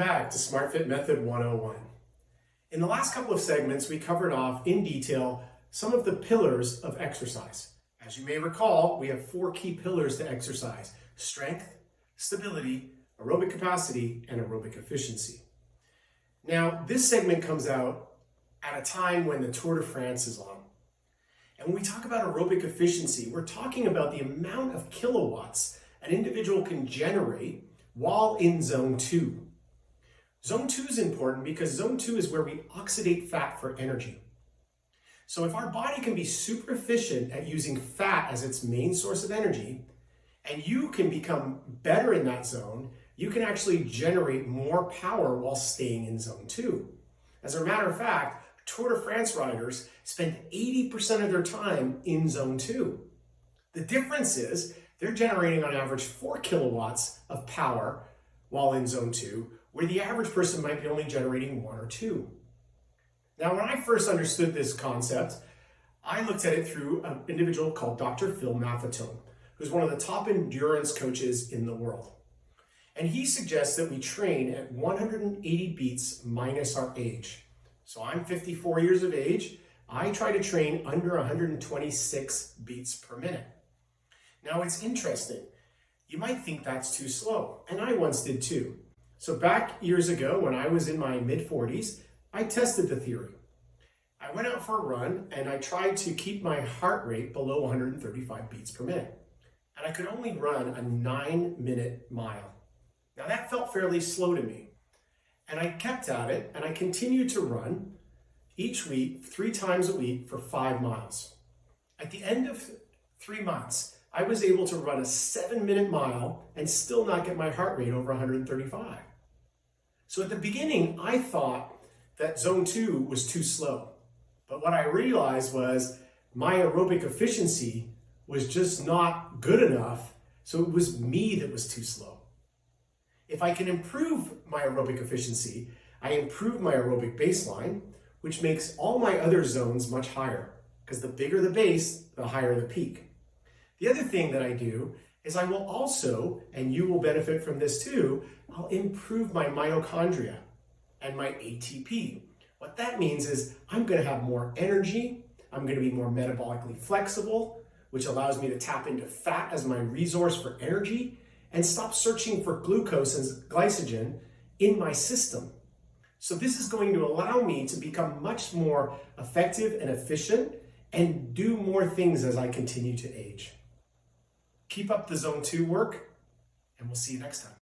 back to SmartFit Method 101. In the last couple of segments, we covered off in detail some of the pillars of exercise. As you may recall, we have 4 key pillars to exercise: strength, stability, aerobic capacity, and aerobic efficiency. Now, this segment comes out at a time when the Tour de France is on. And when we talk about aerobic efficiency, we're talking about the amount of kilowatts an individual can generate while in zone 2. Zone 2 is important because zone 2 is where we oxidate fat for energy. So if our body can be super efficient at using fat as its main source of energy, and you can become better in that zone, you can actually generate more power while staying in zone 2. As a matter of fact, Tour de France riders spend 80% of their time in zone 2. The difference is they're generating on average 4 kilowatts of power while in zone 2, where the average person might be only generating 1 or 2. Now, when I first understood this concept, I looked at it through an individual called Dr. Phil Maffetone, who's one of the top endurance coaches in the world. And he suggests that we train at 180 beats minus our age. So I'm 54 years of age. I try to train under 126 beats per minute. Now, it's interesting. You might think that's too slow, and I once did too. So back years ago, when I was in my mid-40s, I tested the theory. I went out for a run, and I tried to keep my heart rate below 135 beats per minute. And I could only run a 9-minute mile. Now, that felt fairly slow to me. And I kept at it, and I continued to run each week, 3 times a week for 5 miles. At the end of 3 months, I was able to run a 7-minute mile and still not get my heart rate over 135. So at the beginning, I thought that zone 2 was too slow. But what I realized was my aerobic efficiency was just not good enough, so it was me that was too slow. If I can improve my aerobic efficiency, I improve my aerobic baseline, which makes all my other zones much higher, because the bigger the base, the higher the peak. The other thing that I do is I will also, and you will benefit from this too, I'll improve my mitochondria and my ATP. What that means is I'm going to have more energy, I'm going to be more metabolically flexible, which allows me to tap into fat as my resource for energy and stop searching for glucose and glycogen in my system. So this is going to allow me to become much more effective and efficient and do more things as I continue to age. Keep up the zone 2 work, and we'll see you next time.